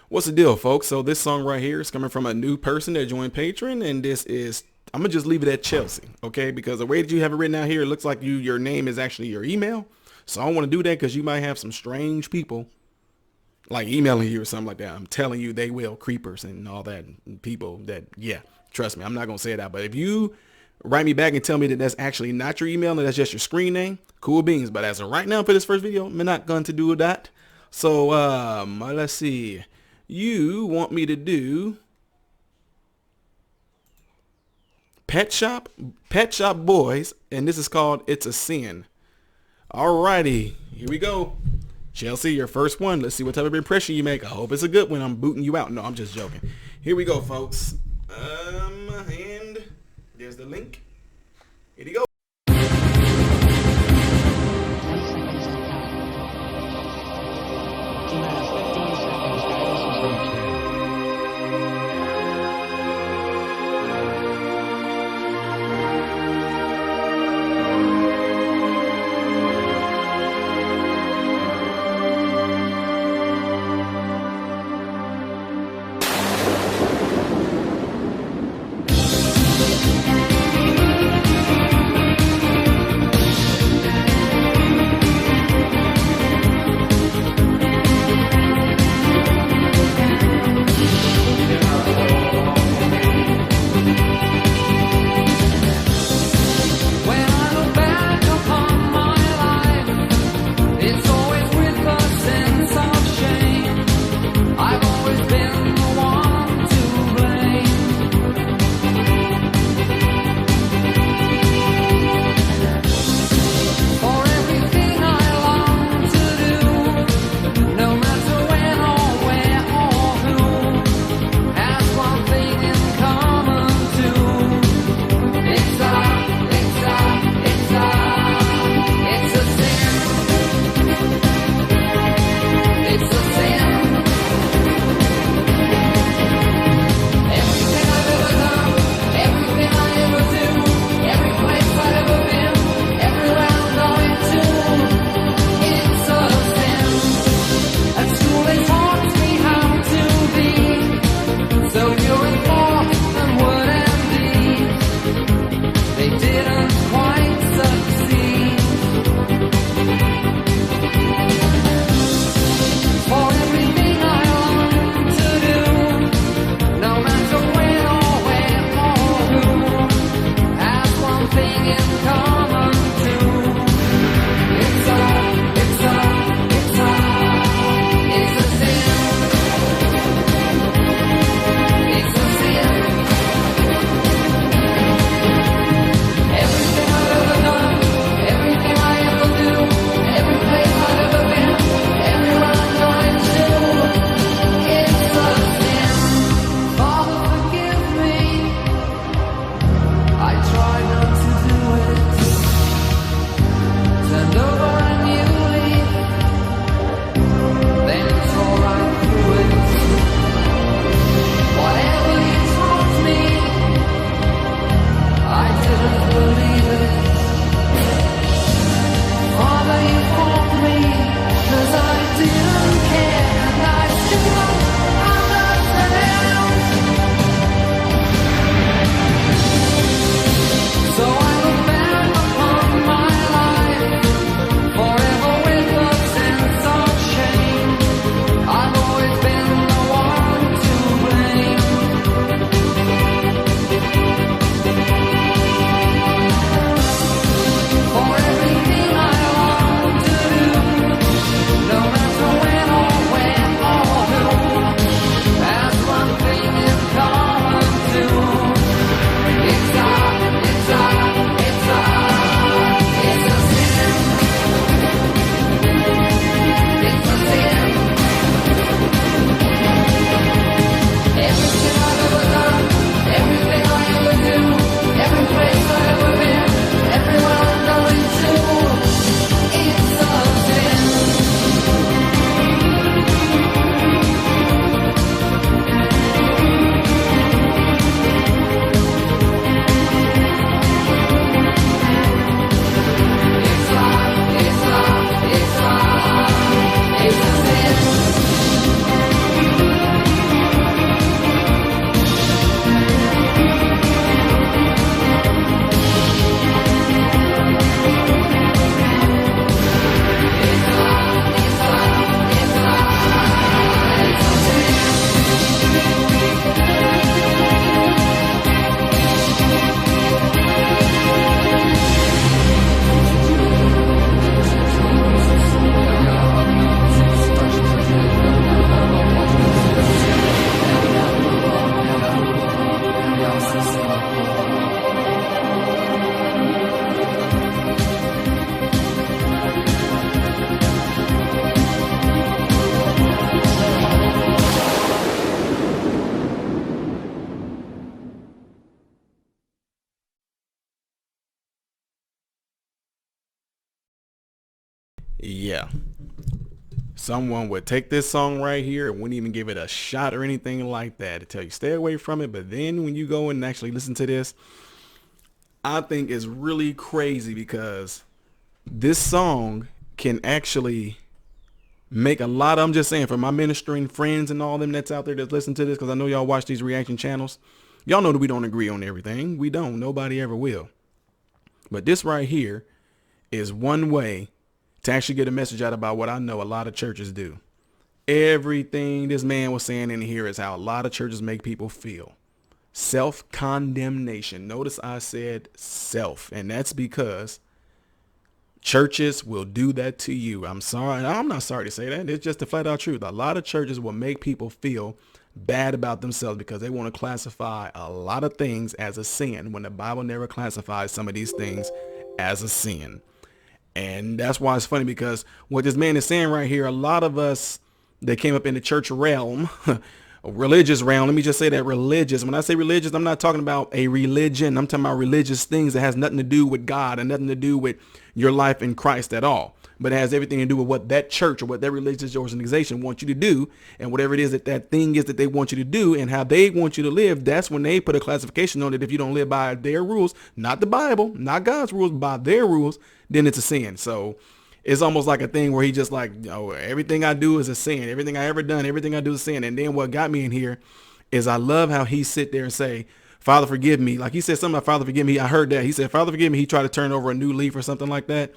What's the deal, folks? So this song right here is coming from a new person that joined Patreon, and this is I'm gonna just leave it at Chelsea, okay? Because the way that you have it written out here, it looks like your name is actually your email. So I don't want to do that because you might have some strange people like emailing you or something like that. I'm telling you, they will creepers and all that and people that trust me, I'm not gonna say that. But if you write me back and tell me that that's actually not your email and that's just your screen name, cool beans. But as of right now for this first video, I'm not going to do that. So let's see. You want me to do Pet Shop Boys, and this is called It's a Sin. Alrighty, here we go. Chelsea, your first one. Let's see what type of impression you make. I hope it's a good one. I'm booting you out. No, I'm just joking. Here we go, folks. And there's the link. Here you go. Yeah. Someone would take this song right here and wouldn't even give it a shot or anything like that to tell you stay away from it. But then when you go and actually listen to this, I think it's really crazy because this song can actually make a lot of, I'm just saying, for my ministering friends and all them that's out there that listen to this, because I know y'all watch these reaction channels. Y'all know that we don't agree on everything. We don't. Nobody ever will. But this right here is one way to actually get a message out about what I know a lot of churches do. Everything this man was saying in here is how a lot of churches make people feel. Self-condemnation. Notice I said self, and that's because churches will do that to you. I'm sorry. I'm not sorry to say that. It's just the flat out truth. A lot of churches will make people feel bad about themselves because they want to classify a lot of things as a sin when the Bible never classifies some of these things as a sin. And that's why it's funny, because what this man is saying right here, a lot of us that came up in the church realm, religious realm, let me just say that religious. When I say religious, I'm not talking about a religion. I'm talking about religious things that has nothing to do with God and nothing to do with your life in Christ at all. But it has everything to do with what that church or what that religious organization wants you to do, and whatever it is that that thing is that they want you to do and how they want you to live. That's when they put a classification on it. If you don't live by their rules, not the Bible, not God's rules, by their rules, then it's a sin. So it's almost like a thing where he just like, oh, everything I do is a sin. Everything I ever done, everything I do is a sin. And then what got me in here is I love how he sit there and say, Father, forgive me. Like he said something about Father, forgive me. I heard that. He said, Father, forgive me. He tried to turn over a new leaf or something like that.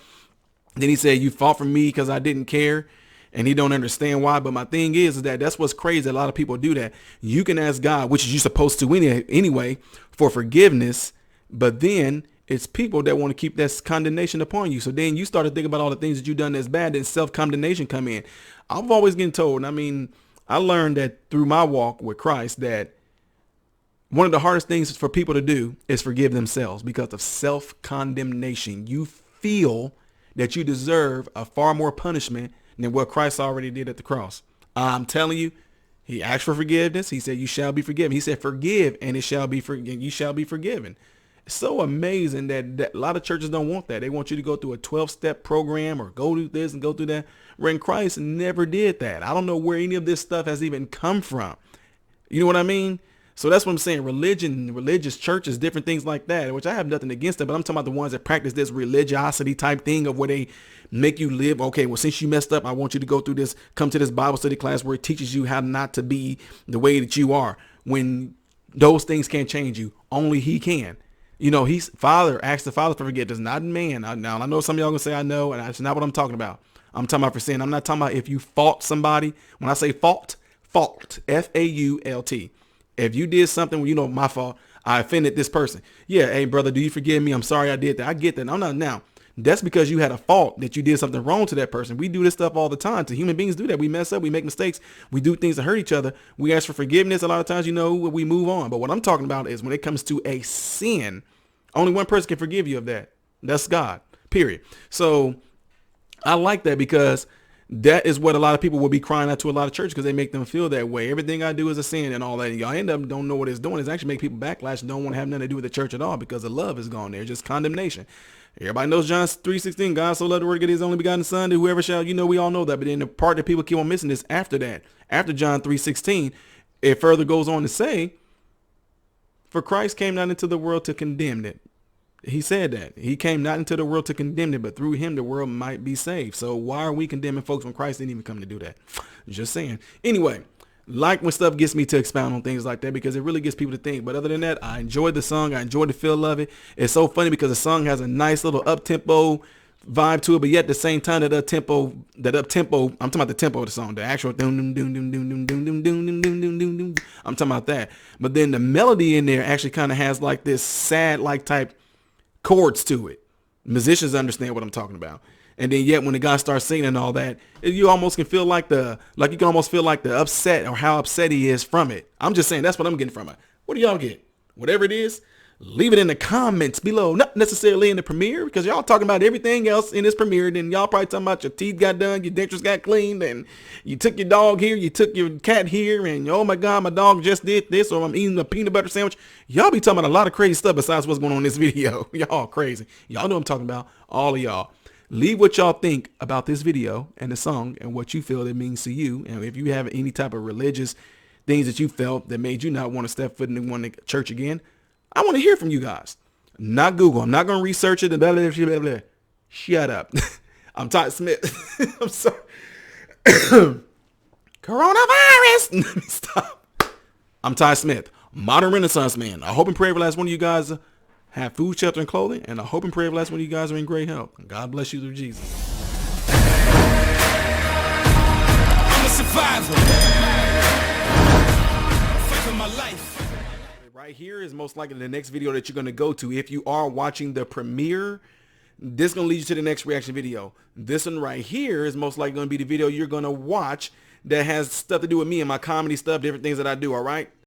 Then he said, you fought for me because I didn't care. And he don't understand why. But my thing is that that's what's crazy. A lot of people do that. You can ask God, which is you supposed to anyway, for forgiveness. But then it's people that want to keep that condemnation upon you. So then you start to think about all the things that you've done that's bad, and self-condemnation come in. I've always been told, and I mean, I learned that through my walk with Christ, that one of the hardest things for people to do is forgive themselves because of self-condemnation. You feel that you deserve a far more punishment than what Christ already did at the cross. I'm telling you, he asked for forgiveness. He said, you shall be forgiven. He said, forgive and it shall be forgiven. You shall be forgiven. It's so amazing that a lot of churches don't want that. They want you to go through a 12-step program or go do this and go through that. When Christ never did that. I don't know where any of this stuff has even come from. You know what I mean? So that's what I'm saying. Religion, religious churches, different things like that, which I have nothing against it, but I'm talking about the ones that practice this religiosity type thing of where they make you live. Okay, well, since you messed up, I want you to go through this, come to this Bible study class where it teaches you how not to be the way that you are. When those things can't change you, only he can. You know, he's Father, ask the Father for forgiveness, not man. Now, I know some of y'all gonna say I know, and that's not what I'm talking about. I'm talking about for sin. I'm not talking about if you fault somebody. When I say fault, F-A-U-L-T. If you did something, you know, my fault, I offended this person. Yeah, hey, brother, do you forgive me? I'm sorry I did that. I get that. I'm not now. That's because you had a fault that you did something wrong to that person. We do this stuff all the time. To human beings do that. We mess up. We make mistakes. We do things to hurt each other. We ask for forgiveness. A lot of times, you know, we move on. But what I'm talking about is when it comes to a sin, only one person can forgive you of that. That's God, period. So I like that because that is what a lot of people will be crying out to a lot of churches because they make them feel that way. Everything I do is a sin and all that. And y'all end up don't know what it's doing. It's actually make people backlash and don't want to have nothing to do with the church at all because the love is gone there. Just condemnation. Everybody knows John 3:16. God so loved the world to get his only begotten son, that whoever shall, you know, we all know that. But then the part that people keep on missing is after that. After John 3:16, it further goes on to say, for Christ came not into the world to condemn it. He said that. He came not into the world to condemn it, but through him the world might be saved. So why are we condemning folks when Christ didn't even come to do that? Just saying. Anyway, like when stuff gets me to expound on things like that because it really gets people to think. But other than that, I enjoyed the song. I enjoyed the feel of it. It's so funny because the song has a nice little up-tempo vibe to it, but yet at the same time that up-tempo, I'm talking about the tempo of the song, the actual I'm talking about that. But then the melody in there actually kind of has like this sad like type chords to it. Musicians understand what I'm talking about. And then yet when the guy starts singing and all that, you almost can feel like you can almost feel like the upset or how upset he is from it. I'm just saying that's what I'm getting from it. What do y'all get? Whatever it is, leave it in the comments below. Not necessarily in the premiere because y'all talking about everything else in this premiere. Then y'all probably talking about your teeth got done, your dentures got cleaned, and you took your dog here, you took your cat here, and oh my God, my dog just did this, or I'm eating a peanut butter sandwich. Y'all be talking about a lot of crazy stuff besides what's going on in this video. Y'all crazy. Y'all know what I'm talking about. All of y'all. Leave what y'all think about this video and the song and what you feel it means to you. And if you have any type of religious things that you felt that made you not want to step foot in one church again, I want to hear from you guys. Not Google. I'm not going to research it. Blah, blah, blah, blah. Shut up. I'm Todd Smith. I'm sorry. Coronavirus. Let me stop. I'm Todd Smith, modern Renaissance man. I hope and pray every last one of you guys have food, shelter, and clothing. And I hope and pray every last one of you guys are in great health. And God bless you through Jesus. I'm a survivor. Fighting my life. Right here is most likely the next video that you're going to go to. If you are watching the premiere, this is going to lead you to the next reaction video. This one right here is most likely going to be the video you're going to watch that has stuff to do with me and my comedy stuff, different things that I do. All right.